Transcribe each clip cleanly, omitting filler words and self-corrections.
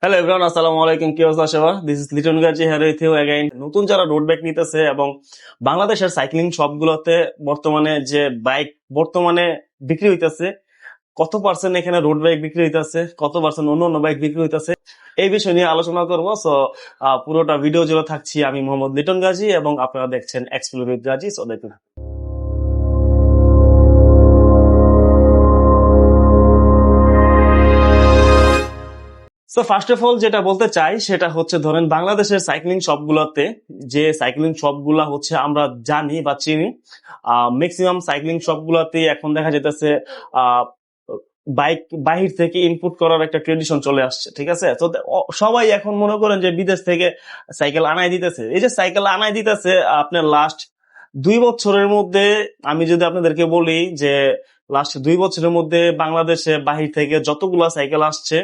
Hello everyone, আসসালামু আলাইকুম। কি অবস্থা সবার? This is Liton Gazi here with you again. নতুন যারা রোড বাইক নিতেছে এবং বাংলাদেশের সাইক্লিং শপগুলোতে বর্তমানে যে বাইক বর্তমানে বিক্রি হইতেছে, কত পার্সেন্ট এখানে রোড বাইক বিক্রি হইতেছে, কত পার্সেন্ট অন্য অন্য বাইক বিক্রি হইতেছে, এই বিষয় নিয়ে আলোচনা করবো। সো পুরোটা ভিডিও জুড়ে থাকছি আমি মোহাম্মদ লিটন গাজী এবং আপনারা দেখছেন এক্সপ্লোর উইথ গাজী। সো দেখুন। তো ফার্স্ট অফ অল যেটা বলতে চাই সেটা হচ্ছে, ধরেন বাংলাদেশের সাইক্লিং শপগুলোতে যে সাইক্লিং শপগুলা হচ্ছে আমরা জানি বা চিনি, ম্যাক্সিমাম সাইক্লিং শপগুলোতে এখন দেখা যেতেছে বাইক বাহির থেকে ইনপুট করার একটা ট্রেডিশন চলে আসছে। ঠিক আছে, তো সবাই এখন মনে করেন যে বিদেশ থেকে সাইকেল আনাই দিতেছে। এই যে সাইকেল আনাই দিতেছে, আপনার লাস্ট 2 বছরের মধ্যে আমি যদি আপনাদেরকে বলি যে লাস্ট 2 বছরের মধ্যে বাংলাদেশে বাহির থেকে যতগুলা সাইকেল আসছে,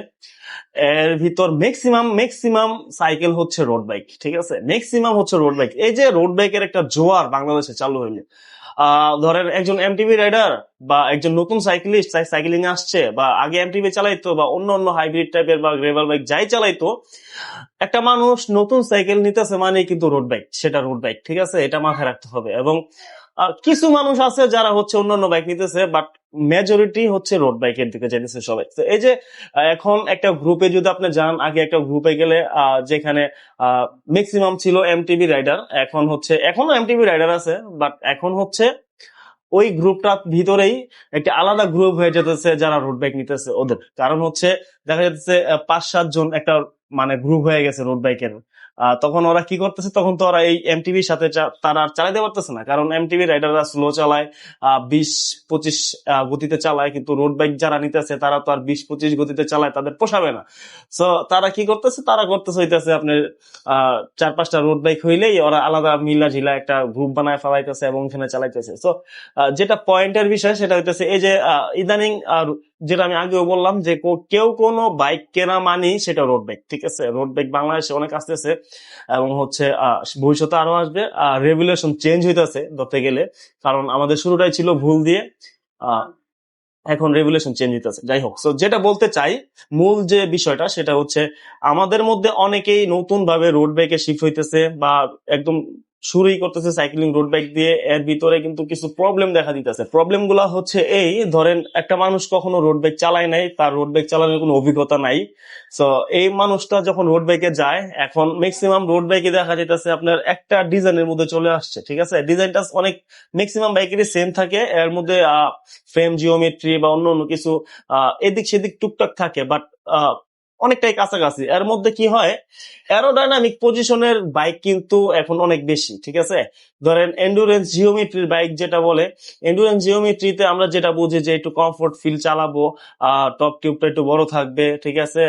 এর ভিতর ম্যাক্সিমাম ম্যাক্সিমাম সাইকেল হচ্ছে রোড বাইক। ঠিক আছে, ম্যাক্সিমাম হচ্ছে রোড বাইক। এই যে রোড বাইকের একটা জোয়ার বাংলাদেশে চালু হইলে, ধরেন একজন এমটিভি রাইডার বা একজন নতুন সাইক্লিস্ট সাইক্লিং আসছে, বা আগে এমটিভি চালাইতো বা অন্য অন্য হাইব্রিড টাইপের বা গ্রেভাল বাইক যাই চালাইতো, একটা মানুষ নতুন সাইকেল নিতেছে মানে কিন্তু রোড বাইক, সেটা রোড বাইক। ঠিক আছে, এটা মাথায় রাখতে হবে। এবং কিছু মানুষ আছে যারা হচ্ছে অন্যান্য বাইক নিতেছে, বাট মেজরিটি হচ্ছে রোড বাইকের দিকে যেতেছে সবাই। তো এই যে এখন একটা গ্রুপে যদি আপনি যান, আগে একটা গ্রুপে গেলে যেখানে ম্যাক্সিমাম ছিল এমটিভি রাইডার, এখন হচ্ছে এখনো এমটিভি রাইডার আছে, বাট এখন হচ্ছে ওই গ্রুপটার ভিতরেই একটা আলাদা গ্রুপ হয়ে যেতেছে যারা রোড বাইক নিতেছে ওদের। কারণ হচ্ছে দেখা যাচ্ছে 5-7 জন একটা মানে গ্রুপ হয়ে গেছে রোড বাইকের। তখন ওরা কি করতেছে, তখন তো ওরা এই এমটিভির সাথে তারা আর চালাতে পারতেছে না, কারণ এমটিভি রাইডাররা স্লো চালায়, 20-25 গতিতে চালায়, কিন্তু রোড বাইক যারা নিতেছে তারা তো আর 20-25 গতিতে চালায়, তাদের পোষাবে না। সো তারা কি করতেছে, তারা করতেছে হইতেছে আপনার 4-5টা রোড বাইক হইলেই ওরা আলাদা মিলা ঝিলা একটা গ্রুপ বানায় ফেলাইতেছে এবং এখানে চালাইতেছে। সো যেটা পয়েন্টের বিষয় সেটা হইতেছে এই যে ইদানিং যেটা আমি আগেও বললাম যে কেউ কোনো বাইক কেনা মানি সেটা রোড বাইক। ঠিক আছে, রোড বাইক বাংলাদেশে অনেক আসতেছে এবং হচ্ছে ভবিষ্যতে আরো আসবে। রেগুলেশন চেঞ্জ হইতেছে ধরতে গেলে, কারণ আমাদের শুরুটাই ছিল ভুল দিয়ে, এখন রেগুলেশন চেঞ্জ হইতেছে। যাই হোক, সো যেটা বলতে চাই, মূল যে বিষয়টা সেটা হচ্ছে আমাদের মধ্যে অনেকেই নতুন ভাবে রোড বাইকে শিফট হইতেছে বা একদম শুরুই করতেছে সাইক্লিং রোড বাইক দিয়ে। এর ভিতরে কিন্তু কিছু প্রবলেম দেখা দিতেছে। প্রবলেম গুলা হচ্ছে এই, ধরেন একটা মানুষ কখনো রোড বাইক চালায় নাই, তার রোড বাইক চালানোর কোনো অভিজ্ঞতা নাই। সো এই মানুষটা যখন রোড বাইকে যায়, এখন ম্যাক্সিমাম রোড বাইকে দেখা যাইতেছে আপনার একটা ডিজাইনের মধ্যে চলে আসছে। ঠিক আছে, ডিজাইনটা অনেক ম্যাক্সিমাম বাইকেরই সেম থাকে, এর মধ্যে ফ্রেম জিওমেট্রি বা অন্য অন্য কিছু এদিক সেদিক টুকটাক থাকে, বাট অনেকটাই কাছাকাছি। এর মধ্যে কি হয়, অ্যারোডাইনামিক পজিশনের বাইক কিন্তু এখন অনেক বেশি। ঠিক আছে, ধরেন এন্ডুরেন্স জিওমেট্রির বাইক যেটা বলে, এন্ডুরেন্স জিওমেট্রিতে আমরা যেটা বুঝি যে একটু কমফোর্ট ফিল চালাবো, টপ টিউবটা একটু বড় থাকবে। ঠিক আছে,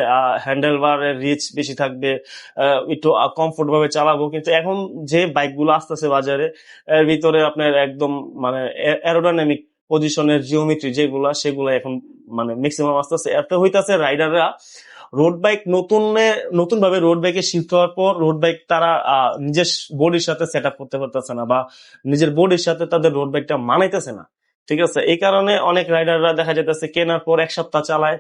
হ্যান্ডেল বারের রিচ বেশি থাকবে, একটু কমফোর্ট ভাবে চালাবো। কিন্তু এখন যে বাইকগুলো আসতেছে বাজারে, এর ভিতরে আপনার একদম মানে অ্যারোডাইনামিক পজিশনের জিওমেট্রি যেগুলা, সেগুলা এখন মানে ম্যাক্সিমাম আসতেছে। এত হইতাছে রাইডাররা রোড বাইক নতুন ভাবে রোড বাইকে শিফট হওয়ার পর রোড বাইক তারা নিজের বডির সাথে সেট আপ করতে পারতেছে না, বা নিজের বডির সাথে তাদের রোড বাইকটা মানাইতেছে না। ঠিক আছে, এই কারণে অনেক রাইডাররা দেখা যাইতেছে কেনার পর 1 সপ্তাহ চালায়,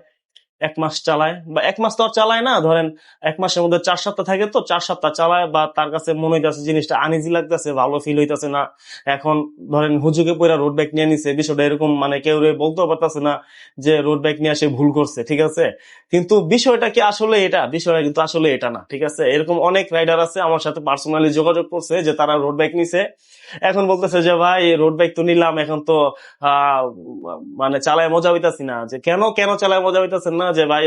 1 মাস চালায়, বা 1 মাস তো আর চালায় না, ধরেন 1 মাসের মধ্যে 4 সপ্তাহ থাকে, তো 4 সপ্তাহ চালায়, বা তার কাছে মনে হইতেছে জিনিসটা আনইজি লাগতেছে, ভালো ফিল হইতেছে না। এখন ধরেন হুজুকে পয়রা রোড বাইক নিয়ে নিছে, বিষয়টা এরকম মানে কেউ বলতেও পারতেছে না যে রোড বাইক নিয়ে সে ভুল করছে। ঠিক আছে, কিন্তু বিষয়টা কি আসলে এটা? বিষয়টা কিন্তু আসলে এটা না। ঠিক আছে, এরকম অনেক রাইডার আছে আমার সাথে পার্সোনালি যোগাযোগ করছে যে তারা রোড বাইক নিছে, এখন বলতেছে যে ভাই রোড বাইক তো নিলাম, এখন তো মানে চালায় মজা হইতাছি না। যে কেন কেন চালায় মজা হইতাছেন না? যে ভাই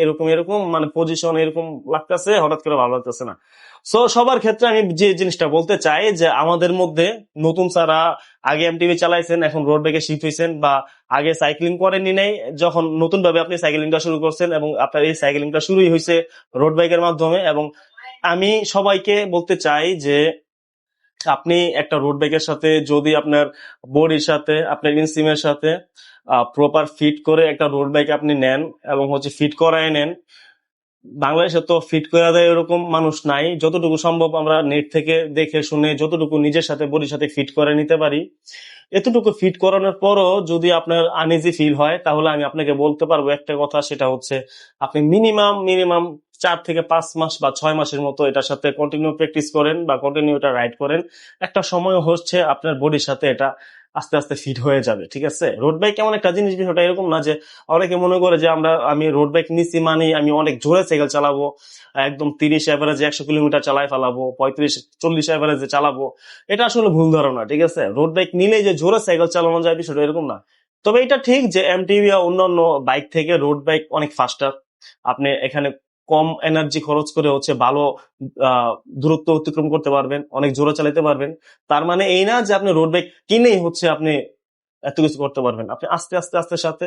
এরকম এরকম মানে পজিশন এরকম লাগতেছে, হঠাৎ করে ভালো লাগতেছে না। সো সবার ক্ষেত্রে আমি যে জিনিসটা বলতে চাই যে আমাদের মধ্যে নতুন যারা আগে এমটিভি চালাইছেন, এখন রোড বাইকে শিফট হয়েছেন, বা আগে সাইক্লিং করেননি নাই, যখন নতুন ভাবে আপনি সাইক্লিংটা শুরু করছেন, এবং আপনার এই সাইক্লিংটা শুরুই হয়েছে রোড বাইকের মাধ্যমে। এবং আমি সবাইকে বলতে চাই যে আপনি একটা রোড বাইকের সাথে যদি আপনার বডির সাথে আপনার ইনসিমের সাথে প্রপার ফিট করে একটা রোড বাইক আপনি নেন এবং হচ্ছে ফিট করায় নেন, বাংলাদেশে তো ফিট করে দেয় এরকম মানুষ নাই। যতটুকু সম্ভব আমরা নেট থেকে দেখে শুনে যতটুকু নিজের সাথে বডির সাথে ফিট করে নিতে পারি, এতটুকু ফিট করানোর পরও যদি আপনার আনইজি ফিল হয়, তাহলে আমি আপনাকে বলতে পারবো একটা কথা, সেটা হচ্ছে আপনি মিনিমাম 4 থেকে 5 মাস বা 6 মাসের মতো এটার সাথে কন্টিনিউ প্র্যাকটিস করেন বা কন্টিনিউ এটা রাইড করেন, একটা সময় হচ্ছে আপনার বডির সাথে এটা আস্তে আস্তে ফিট হয়ে যাবে। ঠিক আছে, রোড বাইক এমন একটা জিনিস, বিষয়টা এরকম না যে অনেকে মনে করে যে আমি রোড বাইক নিচ্ছি মানে আমি অনেক জোরে সাইকেল চালাবো, একদম 30 এভারেজে 100 কিলোমিটার চালাই ফেলাবো, 35-40 এভারেজে চালাবো। এটা আসলে ভুল ধারণা। ঠিক আছে, রোড বাইক নিলেই যে জোরে সাইকেল চালানো যায় বিষয়টা এরকম না। তবে এটা ঠিক যে এমটিভি বা অন্যান্য বাইক থেকে রোড বাইক অনেক ফাস্টার। আপনি এখানে কম এনার্জি খরচ করে হচ্ছে ভালো আহ, দূরত্ব অতিক্রম করতে পারবেন, অনেক জোরে চালাতে পারবেন। তার মানে এই না যে আপনি রোড বাইক কিনেই হচ্ছে আপনি এত কিছু করতে পারবেন। আপনি আস্তে আস্তে আস্তে সাথে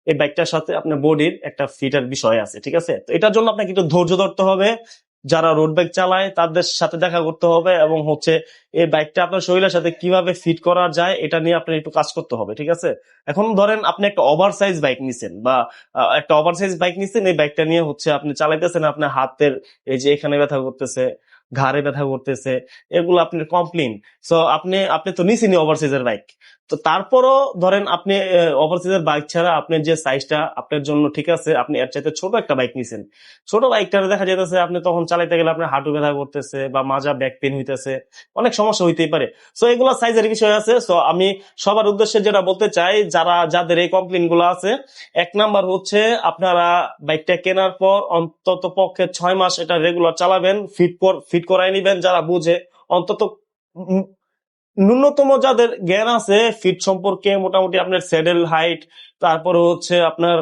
এই বাইকটার সাথে আপনার বডির একটা ফিটার বিষয় আছে। ঠিক আছে, তো এটার জন্য আপনাকে একটু ধৈর্য ধরতে হবে। যারা রোড বাইক চালায় তাদের সাথে দেখা করতে হবে এবং হচ্ছে এই বাইকটা আপনার শরীরের সাথে কিভাবে ফিট করা যায় এটা নিয়ে আপনার একটু কাজ করতে হবে। ঠিক আছে, এখন ধরেন আপনি একটা ওভার সাইজ বাইক নিছেন বা একটা ওভার সাইজ বাইক নিছেন, এই বাইকটা নিয়ে হচ্ছে আপনি চালাইতেছেন, আপনার হাতের এই যে এখানে ব্যথা করতেছে, ঘাড়ে ব্যথা করতেছে, এগুলো আপনার কমপ্লেন। সো আপনি আপনি তো নিছেনই ওভার সাইজের বাইক, তো তারপরও ধরেন আপনি ওভারসিজের বাইক ছাড়া আপনার যে সাইজটা আপনার জন্য ঠিক আছে, আপনি এর চাইতে ছোট একটা বাইক নিছেন, ছোট বাইকটা দেখা যেতেছে আপনি তখন চালাইতে গেলে আপনার হাঁটু ব্যথা করতেছে বা মাজা ব্যাক পেন হইতেছে, অনেক সমস্যা হইতেই পারে। সো এগুলো সাইজের বিষয় আছে। সো আমি সবার উদ্দেশ্যে যেটা বলতে চাই, যাদের এই কমপ্লেন গুলো আছে, 1 নাম্বার হচ্ছে আপনারা বাইকটা কেনার পর অন্তত পক্ষে 6 মাস এটা রেগুলার চালাবেন, ফিট করাই নিবেন যারা বুঝে। অন্তত ন্যূনতম যাদের জ্ঞান আছে ফিট সম্পর্কে, মোটামুটি আপনার স্যাডেল হাইট, তারপরে হচ্ছে আপনার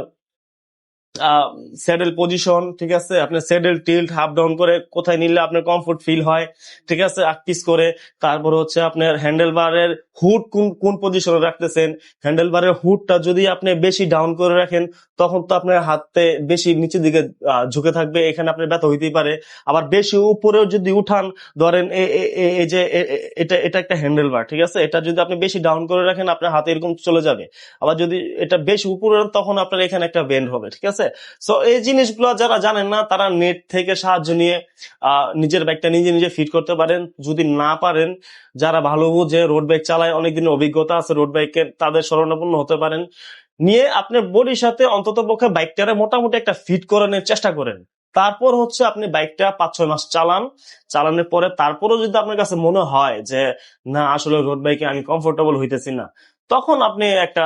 স্যাডেল পজিশন, ঠিক আছে, আপনার স্যাডেল টিল্ট হাফ ডাউন করে কোথায় নিলে আপনার কমফোর্ট ফিল হয়, ঠিক আছে, আকপিস করে। তারপর হচ্ছে আপনার হ্যান্ডেল বারের হুড কোন কোন পজিশনে রাখতেছেন। হ্যান্ডেল বারের হুডটা যদি আপনি বেশি ডাউন করে রাখেন তখন তো আপনার হাতে বেশি নিচের দিকে ঝুঁকে থাকবে, এখানে আপনার ব্যথা হইতেই পারে। আবার বেশি উপরেও যদি উঠান, ধরেন এই যে এটা এটা একটা হ্যান্ডেল বার, ঠিক আছে, এটা যদি আপনি বেশি ডাউন করে রাখেন আপনার হাতে এরকম চলে যাবে। আবার যদি এটা বেশি উপরে তখন আপনার এখানে একটা বেন্ড হবে। ঠিক আছে, সো এই জিনিসগুলো যারা জানেন না তারা নেট থেকে সাহায্য নিয়ে নিজের বাইকটা নিজে নিজে ফিট করতে পারেন। যদি না পারেন, যারা ভালো বুঝে রোড বাইক চালায়, অনেকদিন অভিজ্ঞতা আছে রোড বাইকের, তাদের শরণাপন্ন হতে পারেন। নিয়ে আপনার বডির সাথে অন্তত পক্ষে বাইকটারে মোটামুটি একটা ফিট করানোর চেষ্টা করেন। তারপর হচ্ছে আপনি বাইকটা 5-6 মাস চালান। চালানোর পরে তারপরও যদি আপনার কাছে মনে হয় যে না আসলে রোড বাইকে আমি কমফোর্টেবল হইতেছি না, তখন আপনি একটা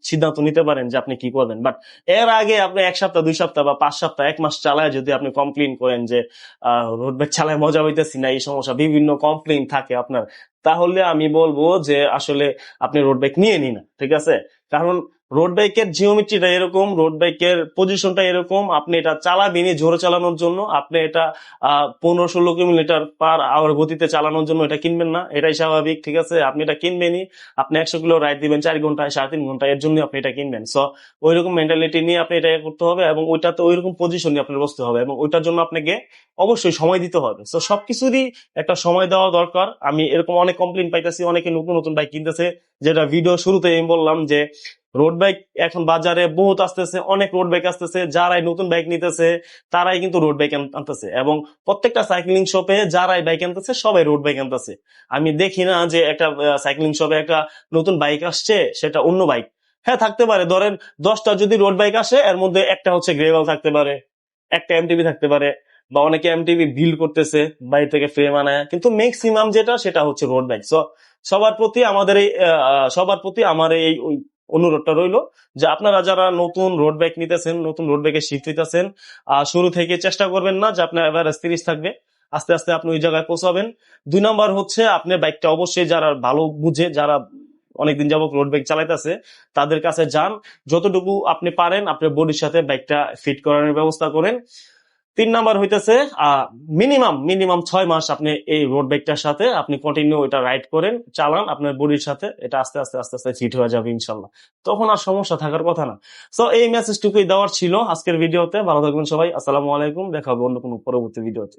সিদ্ধান্ত নিতে পারেন যে আপনি কি করবেন। বাট এর আগে আপনি 1 সপ্তাহ 2 সপ্তাহ বা 5 সপ্তাহ 1 মাস চালায় যদি আপনি কমপ্লেন করেন যে রোড বাইক চালায় মজা হইতেছি না, এই সমস্যা বিভিন্ন কমপ্লেন থাকে আপনার, তাহলে আমি বলবো যে আসলে আপনি রোড বাইক নিয়ে নিন না। ঠিক আছে, কারণ রোড বাইকের জিওমেট্রিটা এরকম, রোড বাইকের পজিশনটা এরকম, আপনি এটা চালাবেনই জোরে চালানোর জন্য, আপনি এটা 15-16 কিলোমিটার/আওয়ার গতিতে চালানোর জন্য এটা কিনবেন না, এটাই স্বাভাবিক। ঠিক আছে, আপনি এটা কিনবেনই, আপনি 100 কিলো রাইড দিবেন 4 ঘন্টায় 3.5 ঘন্টায়, এর জন্য আপনি এটা কিনবেন। সো ওইরকম মেন্টালিটি নিয়ে আপনি এটা করতে হবে এবং ওইটাতে ওইরকম পজিশন নিয়ে আপনার বসতে হবে এবং ওইটার জন্য আপনাকে অবশ্যই সময় দিতে হবে। সো সবকিছুরই একটা সময় দেওয়া দরকার। আমি এরকম অনেক কমপ্লেন পাইতেছি, অনেকে নতুন নতুন বাইক কিনতেছে, যেটা ভিডিও শুরুতে আমি বললাম যে রোড বাইক এখন বাজারে বহুত আসতেছে, অনেক রোড বাইক আসতেছে, যারাই নতুন বাইক নিতেছে তারাই কিন্তু রোড বাইক আনতেছে এবং প্রত্যেকটা সাইক্লিং শপে যারাই বাইক আনতেছে সবাই রোড বাইক আনতেছে। আমি দেখি না যে একটা সাইক্লিং শপে একটা নতুন বাইক আসছে সেটা অন্য বাইক। হ্যাঁ থাকতে পারে, ধরেন 10টা যদি রোড বাইক আসে এর মধ্যে একটা হচ্ছে গ্রেভাল থাকতে পারে, একটা এমটিবি থাকতে পারে, বা অনেকে এমটিবি বিল্ড করতেছে বাইরে থেকে ফ্রেম আনায়, কিন্তু ম্যাক্সিমাম যেটা সেটা হচ্ছে রোড বাইক। সো সবার প্রতি আমার এই অনুরোধটা রইলো যে আপনারা যারা নতুন রোড বাইক নিতেছেন, নতুন রোড বাইকে শিফট হইতেছেন, শুরু থেকে চেষ্টা করবেন না যে আপনার এভারেজ 30 থাকবে, আস্তে আস্তে আপনি ওই জায়গায় পৌঁছাবেন। 2 নাম্বার হচ্ছে আপনি বাইকটা অবশ্যই যারা ভালো বুঝে, যারা অনেকদিন যাবত রোড বাইক চালাইতেছে তাদের কাছে যান, যতটুকু আপনি পারেন আপনার বডির সাথে বাইকটা ফিট করানোর ব্যবস্থা করেন। 3 নাম্বার হইতেছে মিনিমাম মিনিমাম 6 মাস আপনি এই রোড বাইকটার সাথে আপনি কন্টিনিউ এটা রাইড করেন, চালান আপনার বডির সাথে, এটা আস্তে আস্তে আস্তে আস্তে ফিট হয়ে যাবে ইনশাল্লাহ, তখন আর সমস্যা থাকার কথা না। সো এই মেসেজটুকুই দেওয়ার ছিল আজকের ভিডিওতে। ভালো থাকবেন সবাই, আসসালামু আলাইকুম, দেখা হবে অন্য কোনো পরবর্তী ভিডিওতে।